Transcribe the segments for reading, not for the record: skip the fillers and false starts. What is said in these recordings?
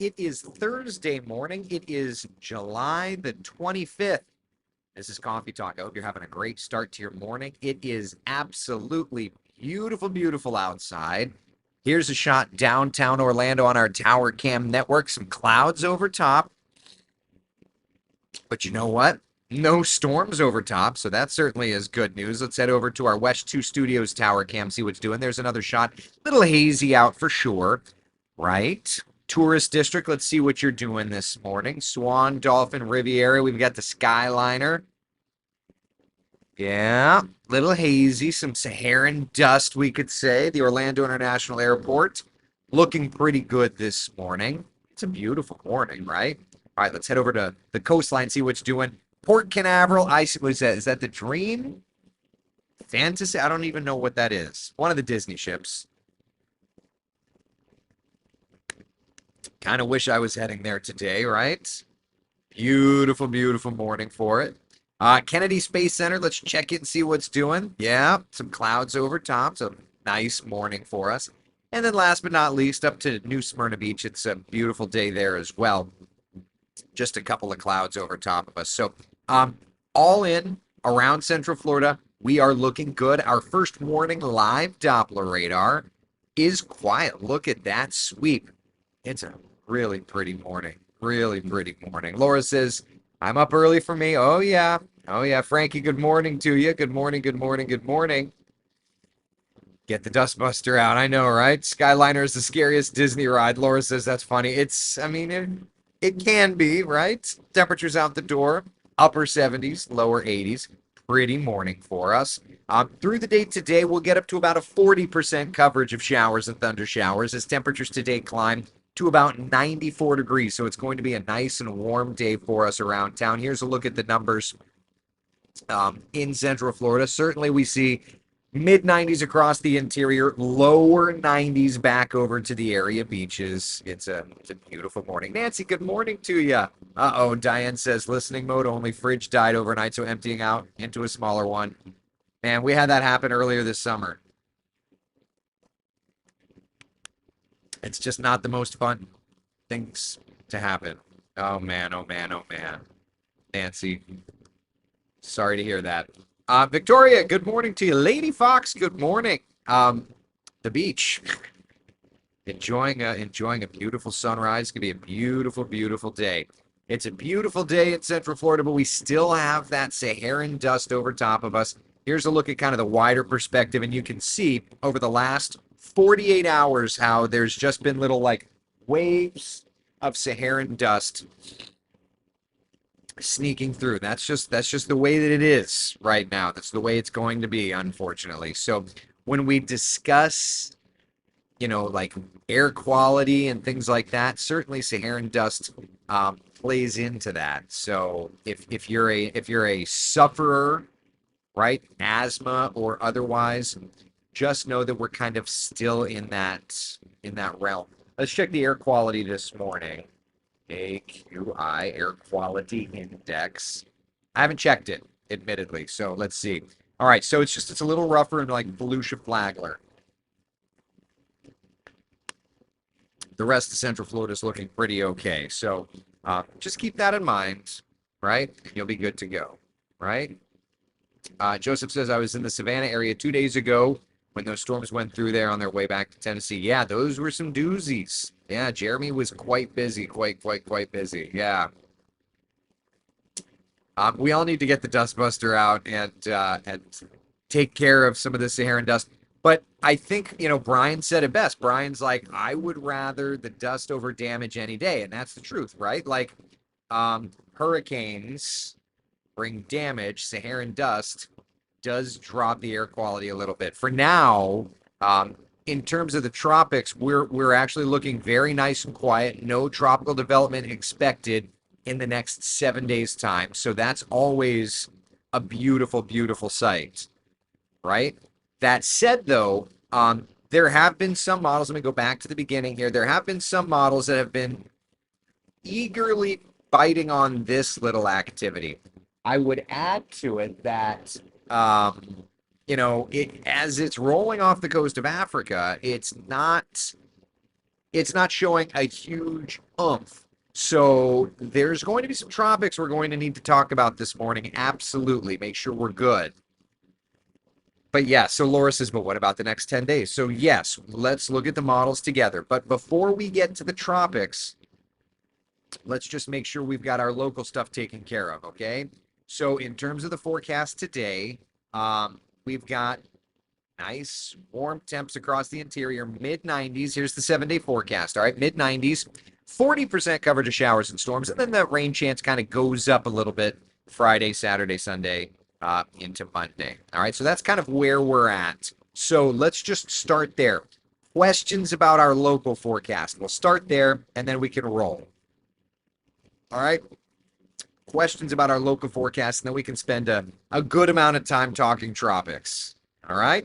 It is Thursday morning. It is July the 25th. This is Coffee Talk. I hope you're having a great start to your morning. It is absolutely beautiful, beautiful outside. Here's a shot downtown Orlando on our Tower Cam network. Some clouds over top. But you know what? No storms over top, so that certainly is good news. Let's head over to our West 2 Studios Tower Cam, see what's doing. There's another shot. Little hazy out for sure, right? Tourist district, let's see what you're doing this morning. Swan, Dolphin, Riviera. We've got the Skyliner. Yeah, little hazy, some Saharan dust, we could say. The Orlando International Airport looking pretty good this morning. It's a beautiful morning, right? All right, let's head over to the coastline, see what's doing. Port Canaveral, what is that? Is that the Dream? Fantasy? I don't even know what that is. One of the Disney ships. Kind of wish I was heading there today, right? Beautiful, beautiful morning for it. Kennedy Space Center, let's check it and see what's doing. Yeah, some clouds over top, so nice morning for us. And then last but not least, up to New Smyrna Beach, it's a beautiful day there as well. Just a couple of clouds over top of us. So all in around Central Florida, we are looking good. Our first morning live Doppler radar is quiet. Look at that sweep. It's a really pretty morning. Really pretty morning. Laura says, I'm up early for me. Oh, yeah. Oh, yeah. Frankie, good morning to you. Good morning, good morning, good morning. Get the dustbuster out. I know, right? Skyliner is the scariest Disney ride. Laura says that's funny. It can be, right? Temperatures out the door, upper 70s, lower 80s. Pretty morning for us. Through the day today, we'll get up to about a 40% coverage of showers and thunder showers as temperatures today climb to about 94 degrees. So it's going to be a nice and warm day for us around town. Here's a look at the numbers in Central Florida. Certainly we see mid 90s across the interior, lower 90s back over to the area beaches. It's a beautiful morning. Nancy, good morning to you. Uh-oh, Diane says listening mode only. Fridge died overnight, so emptying out into a smaller one. Man, we had that happen earlier this summer. It's just not the most fun things to happen. Oh man, oh man, oh man. Nancy, sorry to hear that. Victoria, good morning to you. Lady Fox, good morning. The beach. Enjoying a beautiful sunrise. It's gonna be a beautiful, beautiful day. It's a beautiful day in Central Florida, but we still have that Saharan dust over top of us. Here's a look at kind of the wider perspective, and you can see over the last 48 hours how there's just been little like waves of Saharan dust sneaking through. That's just the way that it is right now. That's the way it's going to be, unfortunately. So when we discuss, like air quality and things like that, certainly Saharan dust plays into that. So if you're a sufferer, right, asthma or otherwise, just know that we're kind of still in that realm. Let's check the air quality this morning. AQI, Air Quality Index. I haven't checked it, admittedly, so let's see. All right, so it's a little rougher and like Volusia Flagler. The rest of Central Florida is looking pretty okay. So just keep that in mind, right? You'll be good to go, right? Joseph says, I was in the Savannah area 2 days ago when those storms went through there on their way back to Tennessee. Yeah, those were some doozies. Yeah, Jeremy was quite busy, quite busy. Yeah. We all need to get the dustbuster out and take care of some of the Saharan dust. But I think, Brian said it best. Brian's like, I would rather the dust over damage any day. And that's the truth, right? Like, hurricanes bring damage. Saharan dust does drop the air quality a little bit. For now, in terms of the tropics, we're actually looking very nice and quiet. No tropical development expected in the next 7 days' time. So that's always a beautiful, beautiful sight, right? That said, though, there have been some models. Let me go back to the beginning here. There have been some models that have been eagerly biting on this little activity. I would add to it that as it's rolling off the coast of Africa, it's not showing a huge oomph. So there's going to be some tropics we're going to need to talk about this morning. Absolutely. Make sure we're good. But yeah, so Laura says, but what about the next 10 days? So yes, let's look at the models together. But before we get to the tropics, let's just make sure we've got our local stuff taken care of, okay? So in terms of the forecast today, we've got nice warm temps across the interior, mid 90s. Here's the 7-day forecast. All right, mid 90s, 40% coverage of showers and storms. And then the rain chance kind of goes up a little bit Friday, Saturday, Sunday, into Monday. All right, so that's kind of where we're at. So let's just start there. Questions about our local forecast. We'll start there and then we can roll. All right. Questions about our local forecast, and then we can spend a good amount of time talking tropics. All right.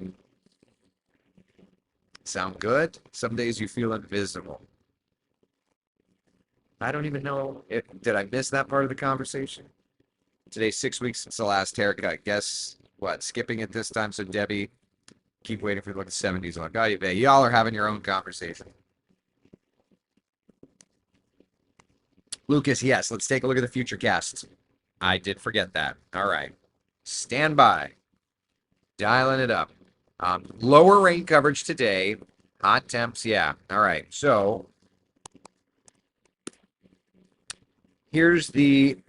Sound good? Some days you feel invisible. I don't even know did I miss that part of the conversation? Today's 6 weeks since the last haircut. Guess what? Skipping it this time. So Debbie, keep waiting for the look at 70s look. Oh, y'all are having your own conversation. Lucas, yes, let's take a look at the future casts. I did forget that. All right. Stand by. Dialing it up. Lower rain coverage today. Hot temps, yeah. All right. So here's the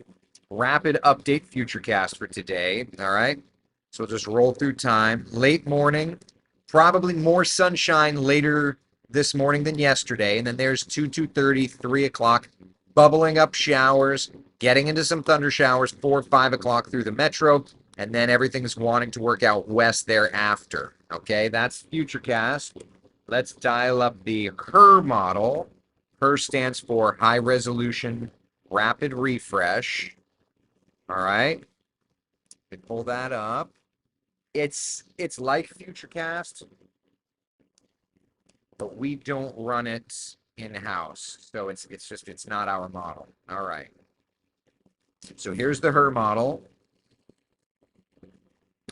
rapid update future cast for today. All right. So we'll just roll through time. Late morning, probably more sunshine later this morning than yesterday. And then there's 2:30, 3 o'clock, bubbling up showers, getting into some thunder showers, 4, 5 o'clock through the metro. And then everything's wanting to work out west thereafter. Okay, that's futurecast. Let's dial up the HER model. HER stands for High Resolution Rapid Refresh. All right. We pull that up. It's like futurecast, but we don't run it in-house. So it's not our model. All right. So here's the HER model.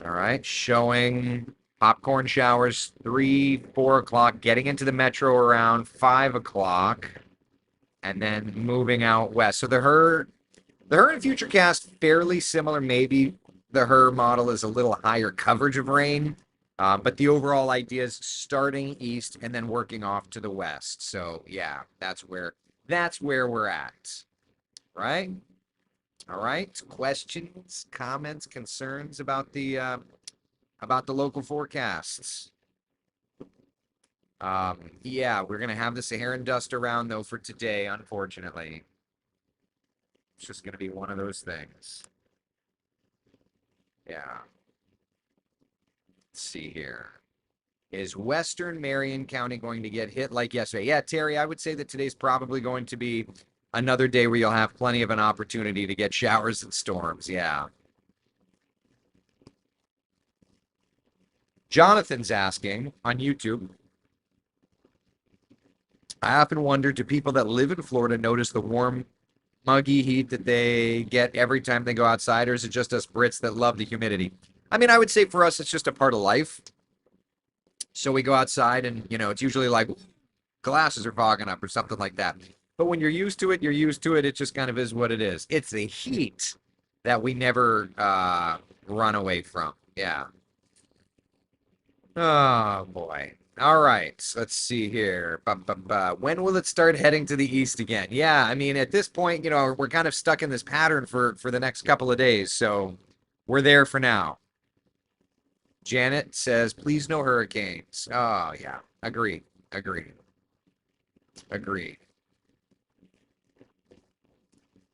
All right, showing popcorn showers 3, 4 o'clock, getting into the metro around 5 o'clock, and then moving out west. So the HER and futurecast fairly similar. Maybe the HER model is a little higher coverage of rain, but the overall idea is starting east and then working off to the west. So yeah, that's where we're at, right? All right. Questions, comments, concerns about the local forecasts? Yeah, we're gonna have the Saharan dust around though for today, unfortunately. It's just gonna be one of those things. Yeah. Let's see here. Is Western Marion County going to get hit like yesterday? Yeah, Terry, I would say that today's probably going to be another day where you'll have plenty of an opportunity to get showers and storms. Yeah. Jonathan's asking on YouTube, I often wonder, do people that live in Florida notice the warm, muggy heat that they get every time they go outside, or is it just us Brits that love the humidity? I mean, I would say for us, it's just a part of life. So we go outside and, it's usually like glasses are fogging up or something like that. But when you're used to it, you're used to it. It just kind of is what it is. It's the heat that we never run away from. Yeah. Oh, boy. All right. Let's see here. When will it start heading to the east again? Yeah, I mean, at this point, we're kind of stuck in this pattern for the next couple of days. So we're there for now. Janet says, please no hurricanes. Oh, yeah. Agree.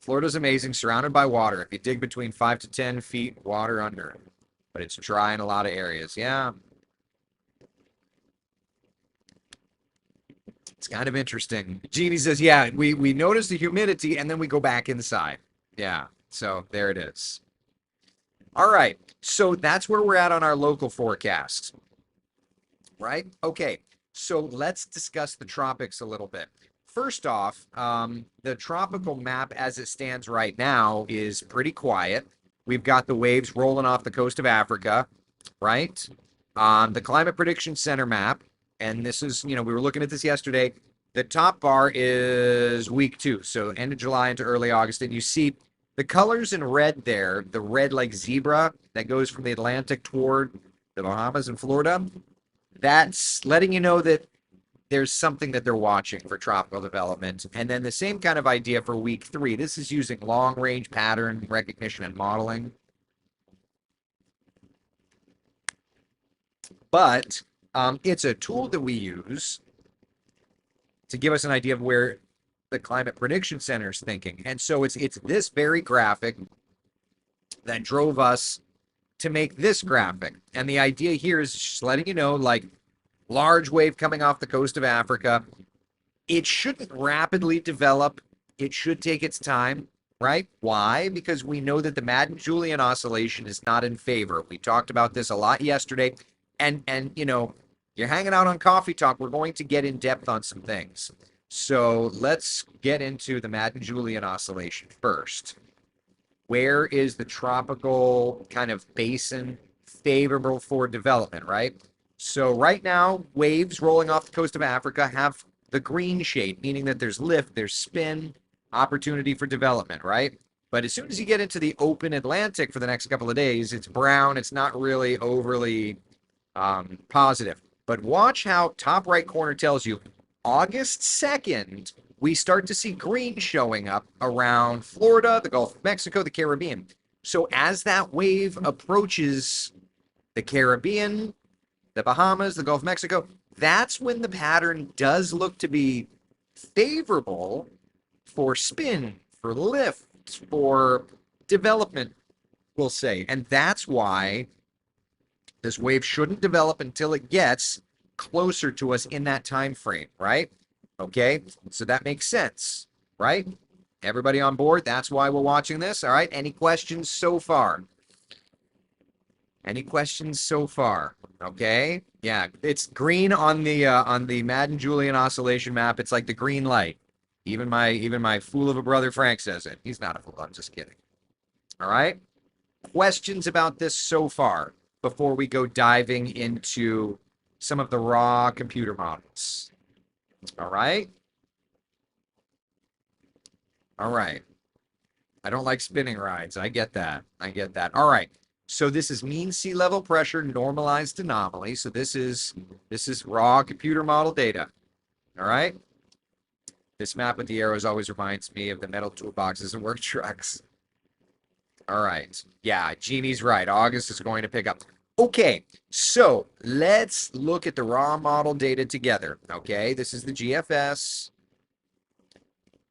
Florida's amazing, surrounded by water. If you dig between 5 to 10 feet, water under. But it's dry in a lot of areas. Yeah. It's kind of interesting. Jeannie says, yeah, we notice the humidity and then we go back inside. Yeah. So there it is. All right. So that's where we're at on our local forecast. Right? Okay. So let's discuss the tropics a little bit. First off, the tropical map as it stands right now is pretty quiet. We've got the waves rolling off the coast of Africa, right? The Climate Prediction Center map, and this is, we were looking at this yesterday. The top bar is week 2, so end of July into early August, and you see the colors in red there, the red like zebra that goes from the Atlantic toward the Bahamas and Florida. That's letting you know that there's something that they're watching for tropical development. And then the same kind of idea for week 3. This is using long range pattern recognition and modeling. But it's a tool that we use to give us an idea of where the Climate Prediction Center is thinking. And so it's this very graphic that drove us to make this graphic. And the idea here is just letting you know, like, large wave coming off the coast of Africa. It shouldn't rapidly develop. It should take its time, right? Why? Because we know that the Madden-Julian oscillation is not in favor. We talked about this a lot yesterday. And you know, you're hanging out on Coffee Talk. We're going to get in depth on some things. So let's get into the Madden-Julian oscillation first. Where is the tropical kind of basin favorable for development, right? So right now, waves rolling off the coast of Africa have the green shade, meaning that there's lift, there's spin, opportunity for development, right? But as soon as you get into the open Atlantic for the next couple of days, it's brown. It's not really overly positive. But watch how top right corner tells you August 2nd, we start to see green showing up around Florida, the Gulf of Mexico, the Caribbean. So as that wave approaches the Caribbean, the Bahamas, the Gulf of Mexico, that's when the pattern does look to be favorable for spin, for lift, for development, we'll say. And that's why this wave shouldn't develop until it gets closer to us in that time frame, right? Okay, so that makes sense, right? Everybody on board? That's why we're watching this. All right, any questions so far? Any questions so far? Okay, yeah, it's green on the Madden-Julian oscillation map. It's like the green light. Even my fool of a brother Frank says it. He's not a fool. I'm just kidding. All right. Questions about this so far before we go diving into some of the raw computer models? All right. All right. I don't like spinning rides. I get that. I get that. All right. So this is mean sea level pressure normalized anomaly. So this is raw computer model data. All right. This map with the arrows always reminds me of the metal toolboxes and work trucks. All right. Yeah, Jeannie's right. August is going to pick up. Okay, so let's look at the raw model data together. Okay, this is the GFS.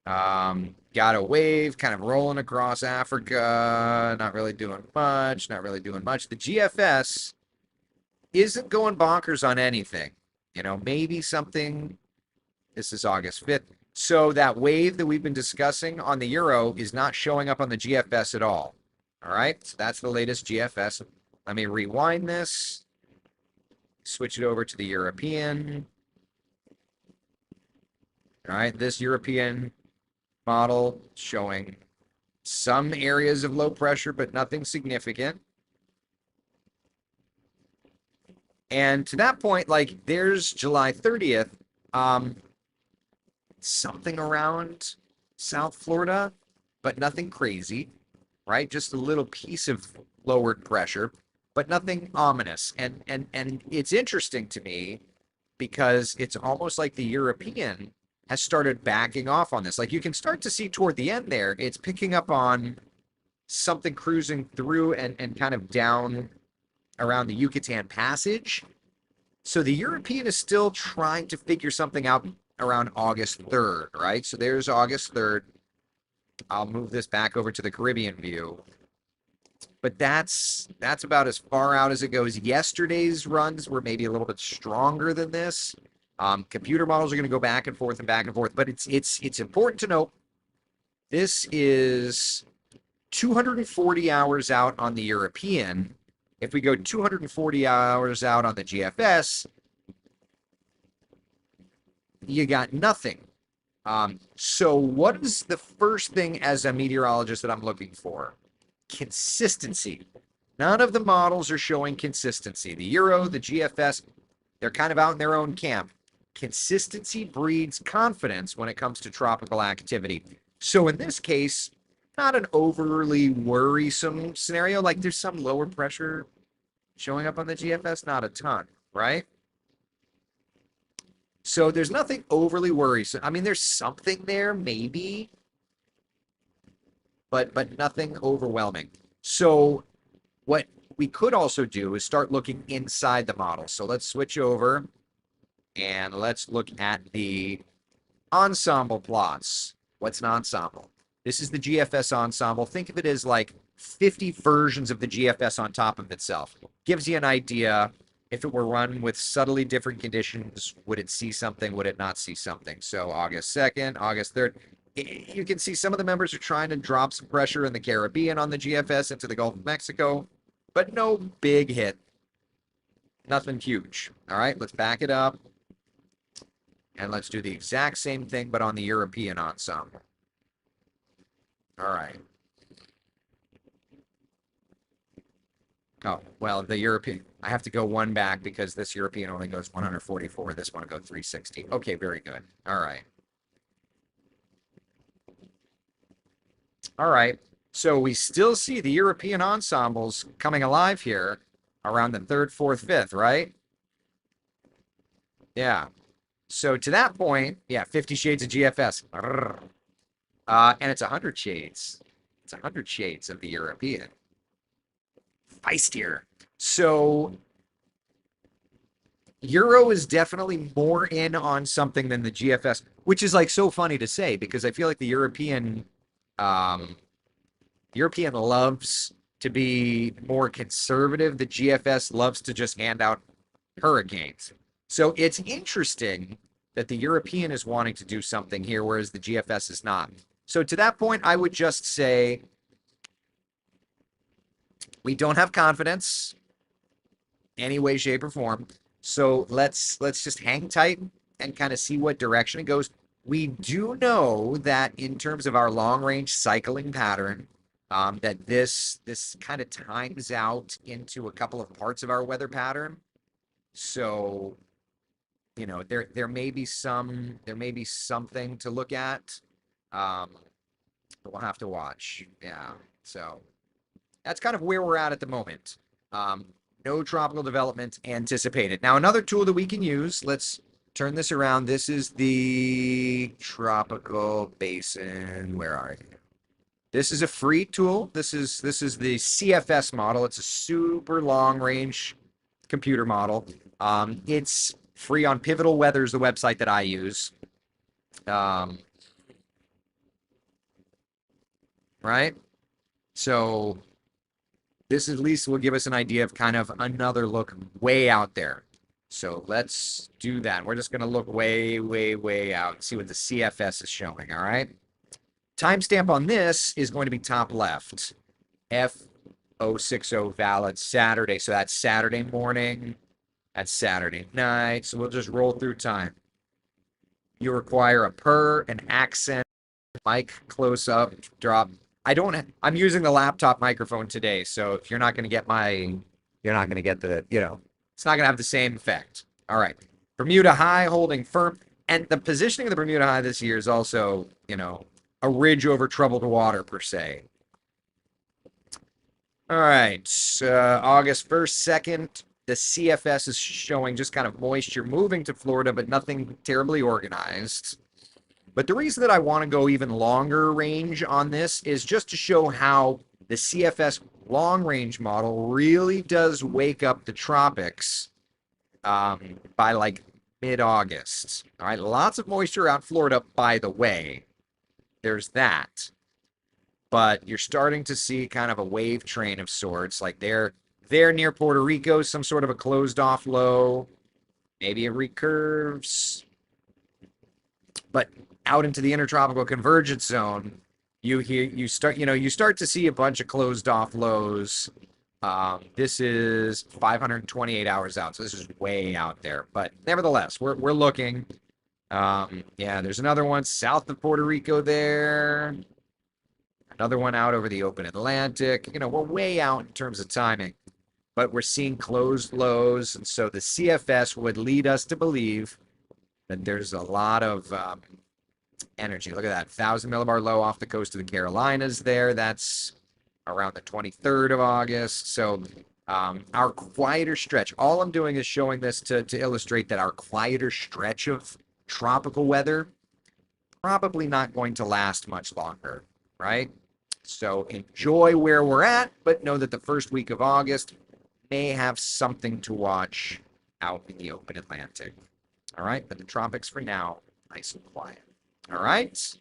Got a wave kind of rolling across Africa. Not really doing much. Not really doing much. The GFS isn't going bonkers on anything. You know, maybe something. This is August 5th. So that wave that we've been discussing on the Euro is not showing up on the GFS at all. All right, so that's the latest GFS. Let me rewind this, switch it over to the European. All right, this European model showing some areas of low pressure, but nothing significant. And to that point, like there's July 30th, something around South Florida, but nothing crazy, right? Just a little piece of lowered pressure, but nothing ominous. And it's interesting to me because it's almost like the European has started backing off on this. Like you can start to see toward the end there, it's picking up on something cruising through and kind of down around the Yucatan Passage. So the European is still trying to figure something out around August 3rd, right? So there's August 3rd. I'll move this back over to the Caribbean view. But that's about as far out as it goes. Yesterday's runs were maybe a little bit stronger than this. Computer models are going to go back and forth, but it's important to note this is 240 hours out on the European. If we go 240 hours out on the GFS, you got nothing. So what is the first thing as a meteorologist that I'm looking for? Consistency. None of the models are showing consistency. The Euro, the GFS, they're kind of out in their own camp. Consistency breeds confidence when it comes to tropical activity. So in this case, not an overly worrisome scenario. Like there's some lower pressure showing up on the GFS, not a ton, right? So there's nothing overly worrisome. I mean, there's something there, maybe, but nothing overwhelming. So what we could also do is start looking inside the model. So let's switch over and let's look at the ensemble plots. What's an ensemble? This is the GFS ensemble. Think of it as like 50 versions of the GFS on top of itself. Gives you an idea. If it were run with subtly different conditions, would it see something? Would it not see something? So August 2nd, August 3rd. You can see some of the members are trying to drop some pressure in the Caribbean on the GFS into the Gulf of Mexico, but no big hit. Nothing huge. All right, let's back it up. And let's do the exact same thing, but on the European ensemble. All right. Oh, well, the European, I have to go one back because this European only goes 144. This one will go 360. Okay, very good. All right. All right. So we still see the European ensembles coming alive here around the 3rd, 4th, 5th, right? Yeah. So to that point, yeah, 50 shades of GFS. And it's 100 shades. It's 100 shades of the European. Feistier. So Euro is definitely more in on something than the GFS, which is like so funny to say because I feel like the European loves to be more conservative. The GFS loves to just hand out hurricanes. So it's interesting that the European is wanting to do something here, whereas the GFS is not. So to that point, I would just say we don't have confidence any way, shape, or form. So let's just hang tight and kind of see what direction it goes. We do know that in terms of our long range cycling pattern, that this kind of times out into a couple of parts of our weather pattern. So, you know, there may be something to look at. But we'll have to watch. Yeah. So that's kind of where we're at the moment. No tropical development anticipated. Now, another tool that we can use, let's turn this around. This is the tropical basin. Where are you? This is a free tool. This is the CFS model. It's a super long range computer model. It's free on Pivotal Weather is the website that I use. Right? So this at least will give us an idea of kind of another look way out there. So let's do that. We're just going to look way, way, way out and see what the CFS is showing, all right? Timestamp on this is going to be top left. F060 valid Saturday. So that's Saturday morning. That's Saturday night. So we'll just roll through time. You require an accent, mic close up, drop. I'm using the laptop microphone today, so if you're not going to get you're not going to get the, it's not going to have the same effect. All right. Bermuda high holding firm. And the positioning of the Bermuda high this year is also, a ridge over troubled water per se. All right. August 1st, 2nd, the CFS is showing just kind of moisture moving to Florida, but nothing terribly organized. But the reason that I want to go even longer range on this is just to show how the CFS long range model really does wake up the tropics by like mid-August. All right, lots of moisture out in Florida, by the way. There's that. But you're starting to see kind of a wave train of sorts. Like they're near Puerto Rico, some sort of a closed off low. Maybe it recurves. But out into the intertropical convergence zone, you start to see a bunch of closed off lows. This is 528 hours out, so this is way out there. But nevertheless, we're looking. Yeah, there's another one south of Puerto Rico there. Another one out over the open Atlantic. We're way out in terms of timing, but we're seeing closed lows, and so the CFS would lead us to believe that there's a lot of energy. Look at that, 1,000 millibar low off the coast of the Carolinas there. That's around the 23rd of August. So our quieter stretch, all I'm doing is showing this to illustrate that our quieter stretch of tropical weather probably not going to last much longer, right? So enjoy where we're at, but know that the first week of August may have something to watch out in the open Atlantic. All right, but the tropics for now, nice and quiet. All right.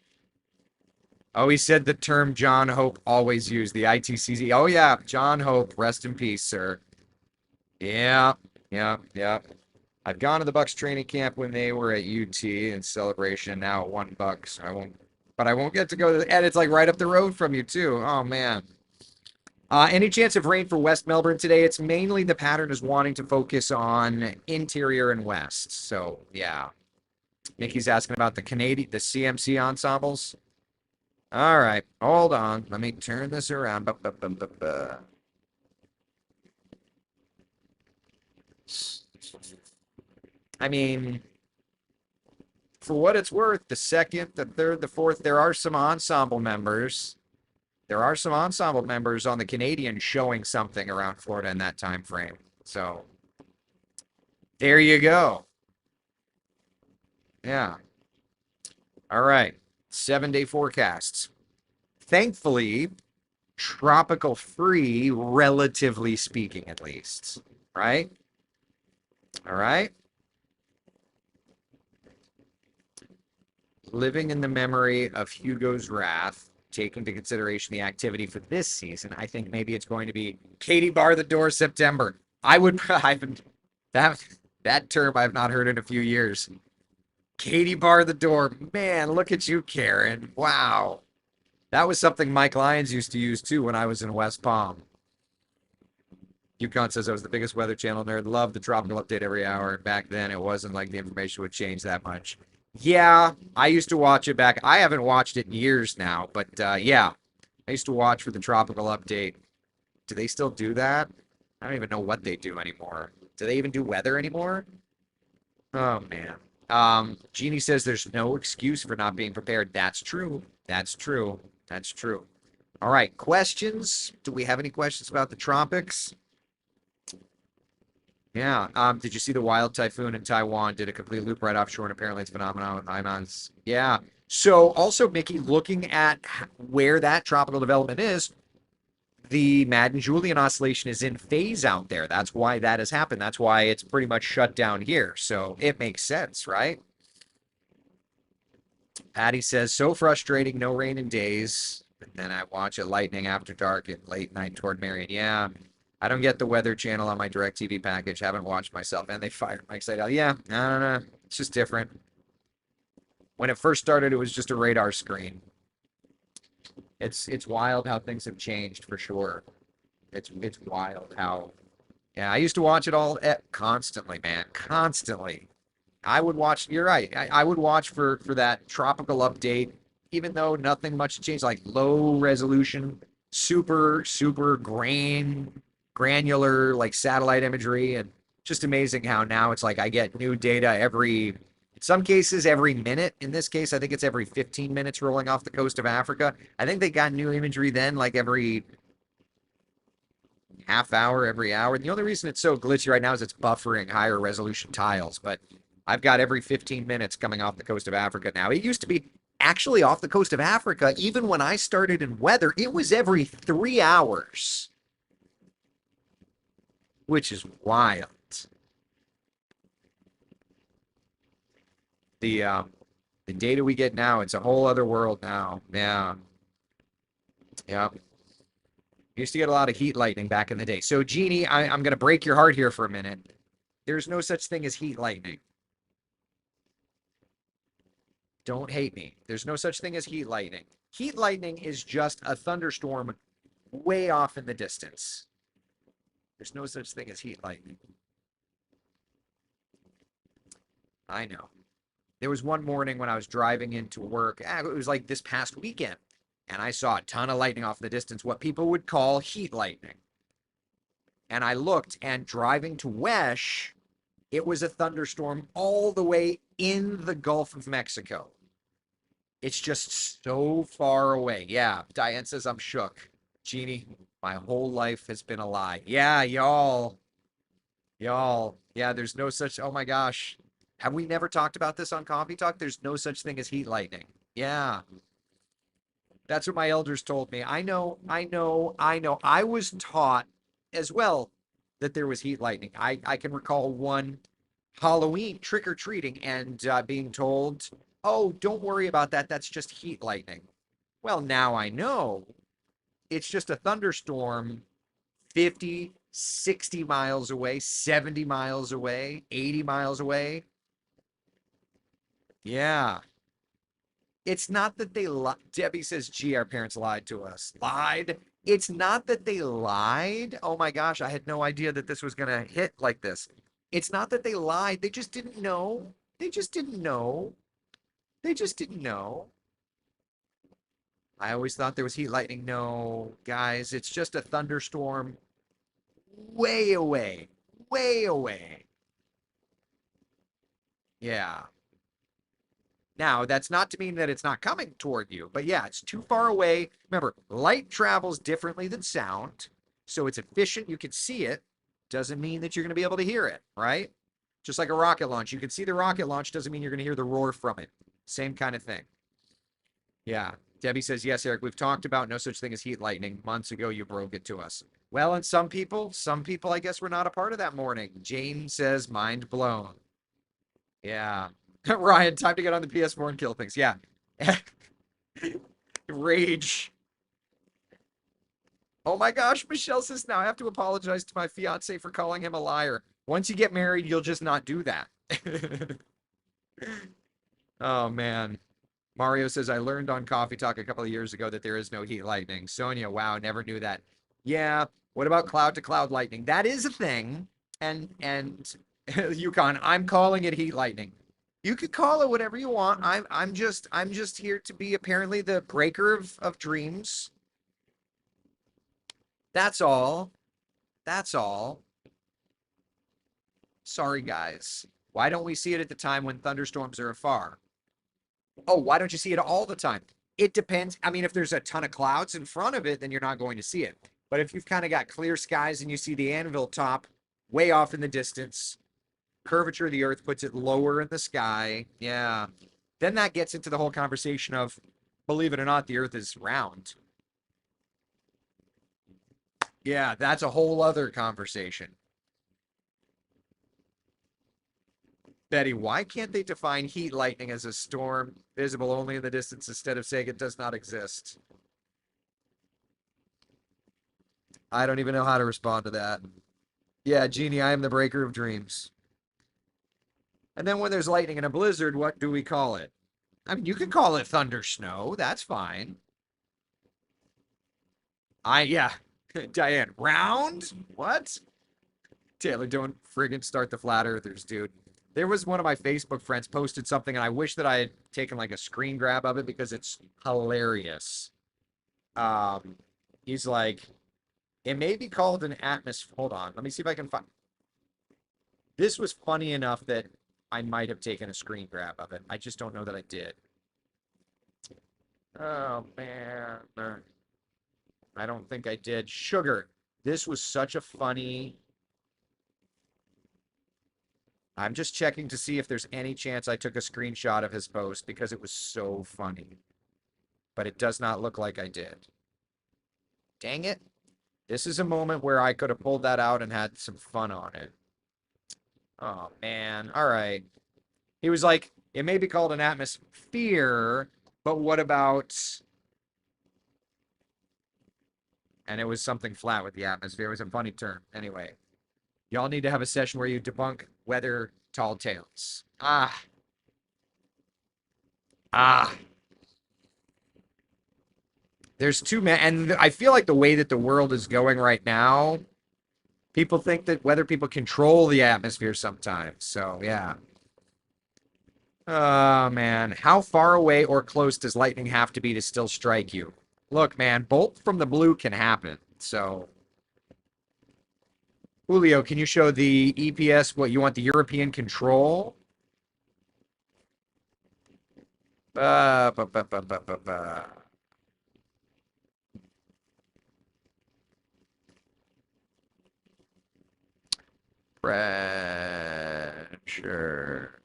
Oh, he said the term John Hope always used, the ITCZ. Oh, yeah, John Hope, rest in peace, sir. Yeah, yeah, yeah. I've gone to the Bucks training camp when they were at UT in celebration. Now at $1, but I won't get to go to and it's like right up the road from you too. Oh man. Any chance of rain for West Melbourne today? It's mainly the pattern is wanting to focus on interior and west. So yeah. Mickey's asking about the CMC ensembles. All right, hold on. Let me turn this around. I mean, for what it's worth, the second, the third, the fourth, there are some ensemble members. There are some ensemble members on the Canadian showing something around Florida in that time frame. So there you go. Yeah. All right. 7-day forecasts. Thankfully, tropical free, relatively speaking, at least. Right? All right. Living in the memory of Hugo's wrath, taking into consideration the activity for this season, I think maybe it's going to be Katie bar the door September. That term I've not heard in a few years. Katie bar the door. Man, look at you, Karen. Wow. That was something Mike Lyons used to use too when I was in West Palm. Yukon says I was the biggest Weather Channel nerd. Loved the tropical update every hour. Back then, it wasn't like the information would change that much. Yeah, I used to watch it back. I haven't watched it in years now, but yeah, I used to watch for the tropical update. Do they still do that? I don't even know what they do anymore. Do they even do weather anymore? Oh man. Jeannie says there's no excuse for not being prepared. That's true. That's true. That's true. All right, questions? Do we have any questions about the tropics? Yeah. Did you see the wild typhoon in Taiwan? Did a complete loop right offshore, and apparently it's phenomenon with ions. Yeah. So also, Mickey, looking at where that tropical development is, the Madden-Julian oscillation is in phase out there. That's why that has happened. That's why it's pretty much shut down here. So it makes sense, right? Patty says, so frustrating, no rain in days. But then I watch it lightning after dark at late night toward Marion. Yeah. I don't get the Weather Channel on my DirecTV package. Haven't watched myself. And they fired Mike Seidel. Yeah, I don't know. It's just different. When it first started, it was just a radar screen. It's wild how things have changed for sure. It's wild how. Yeah, I used to watch it all constantly, man, constantly. I would watch. You're right. I would watch for that tropical update, even though nothing much changed. Like low resolution, super granular, like satellite imagery, and just amazing how now it's like I get new data in some cases every minute. In this case, I think it's every 15 minutes rolling off the coast of Africa. I think they got new imagery then, like every half hour, every hour. And the only reason it's so glitchy right now is it's buffering higher resolution tiles. But I've got every 15 minutes coming off the coast of Africa now. It used to be actually off the coast of Africa. Even when I started in weather, it was every 3 hours, which is wild. The data we get now, it's a whole other world now. Yeah. Yeah. Used to get a lot of heat lightning back in the day. So, Jeannie, I'm going to break your heart here for a minute. There's no such thing as heat lightning. Don't hate me. There's no such thing as heat lightning. Heat lightning is just a thunderstorm way off in the distance. There's no such thing as heat lightning. I know. There was one morning when I was driving into work. It was like this past weekend. And I saw a ton of lightning off in the distance, what people would call heat lightning. And I looked, and driving to Wesh, It was a thunderstorm all the way in the Gulf of Mexico. It's just so far away. Yeah, Diane says I'm shook. Jeannie, my whole life has been a lie. Yeah, y'all. Y'all. Yeah, there's no such. Oh my gosh. Have we never talked about this on Coffee Talk? There's no such thing as heat lightning. Yeah, that's what my elders told me. I know, I know, I know. I was taught as well that there was heat lightning. I can recall one Halloween trick or treating and being told, oh, don't worry about that. That's just heat lightning. Well, now I know it's just a thunderstorm 50, 60 miles away, 70 miles away, 80 miles away. Yeah. It's not that they lied. Debbie says, gee, our parents lied to us. Lied? It's not that they lied. Oh my gosh, I had no idea that this was going to hit like this. It's not that they lied. They just didn't know. They just didn't know. They just didn't know. I always thought there was heat lightning. No, guys, it's just a thunderstorm way away. Way away. Yeah. Now, that's not to mean that it's not coming toward you, but yeah, it's too far away. Remember, light travels differently than sound, so it's efficient. You can see it. Doesn't mean that you're going to be able to hear it, right? Just like a rocket launch. You can see the rocket launch, doesn't mean you're going to hear the roar from it. Same kind of thing. Yeah. Debbie says, yes, Eric, we've talked about no such thing as heat lightning. Months ago, you broke it to us. Well, and some people, I guess, were not a part of that morning. Jane says, mind blown. Yeah. Ryan, time to get on the PS4 and kill things. Yeah. Rage. Oh my gosh, Michelle says now I have to apologize to my fiance for calling him a liar. Once you get married, you'll just not do that. Oh man. Mario says I learned on Coffee Talk a couple of years ago that there is no heat lightning. Sonia, wow, never knew that. Yeah. What about cloud to cloud lightning? That is a thing. And Yukon, I'm calling it heat lightning. You could call it whatever you want. I'm just here to be apparently the breaker of dreams. That's all. That's all. Sorry, guys. Why don't we see it at the time when thunderstorms are afar? Oh, why don't you see it all the time? It depends. I mean, if there's a ton of clouds in front of it, then you're not going to see it. But if you've kind of got clear skies and you see the anvil top way off in the distance, curvature of the earth puts it lower in the sky. Yeah. Then that gets into the whole conversation of, believe it or not, the earth is round. Yeah, that's a whole other conversation. Betty, why can't they define heat lightning as a storm visible only in the distance instead of saying it does not exist? I don't even know how to respond to that. Yeah, Jeannie, I am the breaker of dreams. And then when there's lightning and a blizzard, what do we call it? I mean, you can call it thunder snow. That's fine. Yeah. Diane, round? What? Taylor, don't friggin' start the flat earthers, dude. There was one of my Facebook friends posted something, and I wish that I had taken like a screen grab of it because it's hilarious. Um, he's like, it may be called an atmosphere. Hold on, let me see if I can find. This was funny enough that I might have taken a screen grab of it. I just don't know that I did. Oh man, I don't think I did. Sugar. This was such a funny. I'm just checking to see if there's any chance I took a screenshot of his post because it was so funny. But it does not look like I did. Dang it. This is a moment where I could have pulled that out and had some fun on it. Oh, man. All right. He was like, it may be called an atmosphere, but what about... And it was something flat with the atmosphere. It was a funny term. Anyway, y'all need to have a session where you debunk weather tall tales. Ah. Ah. There's too many. And I feel like the way that the world is going right now, people think that weather people control the atmosphere sometimes. So, yeah. Oh, man. How far away or close does lightning have to be to still strike you? Look, man, bolt from the blue can happen. So, Julio, can you show the EPS what you want the European control? Ba, ba, ba, ba, ba, ba, ba. Pressure.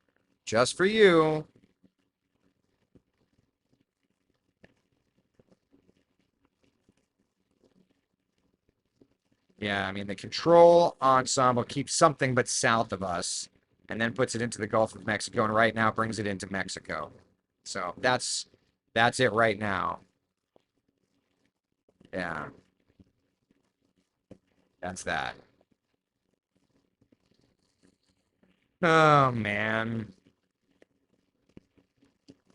Just for you. Yeah, I mean, the control ensemble keeps something but south of us and then puts it into the Gulf of Mexico, and right now brings it into Mexico. So that's it right now. Yeah, that's that. Oh man.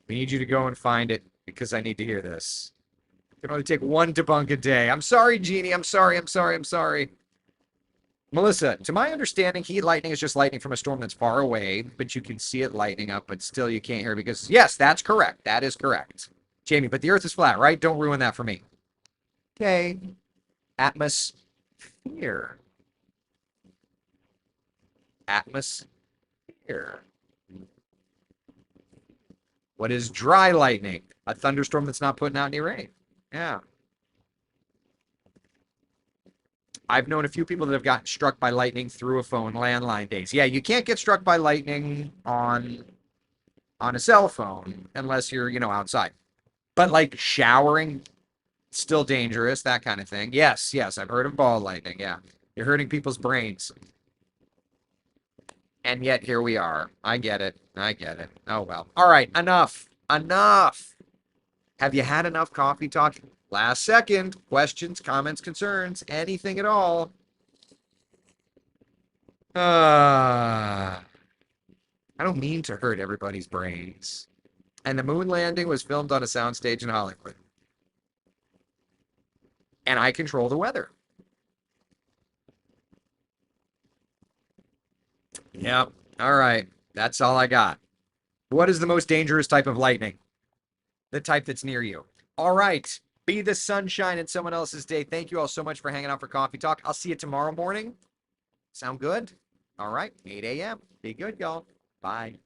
We need you to go and find it because I need to hear this. It can only take one debunk a day. I'm sorry, Jeannie. I'm sorry. I'm sorry. I'm sorry. Melissa, to my understanding, heat lightning is just lightning from a storm that's far away, but you can see it lighting up, but still you can't hear it because, yes, that's correct. That is correct. Jamie, but the earth is flat, right? Don't ruin that for me. Okay. Atmosphere. Atmosphere. What is dry lightning? A thunderstorm that's not putting out any rain. Yeah. I've known a few people that have gotten struck by lightning through a phone landline days. Yeah, you can't get struck by lightning on a cell phone unless you're, outside. But like showering, still dangerous, that kind of thing. Yes, yes, I've heard of ball lightning. Yeah. You're hurting people's brains. And yet here we are. I get it. I get it. Oh well. All right, enough. Enough. Have you had enough coffee talk? Last second. Questions, comments, concerns, anything at all. I don't mean to hurt everybody's brains. And the moon landing was filmed on a soundstage in Hollywood. And I control the weather. Yep. All right. That's all I got. What is the most dangerous type of lightning? The type that's near you. All right. Be the sunshine in someone else's day. Thank you all so much for hanging out for Coffee Talk. I'll see you tomorrow morning. Sound good? All right. 8 a.m. Be good, y'all. Bye.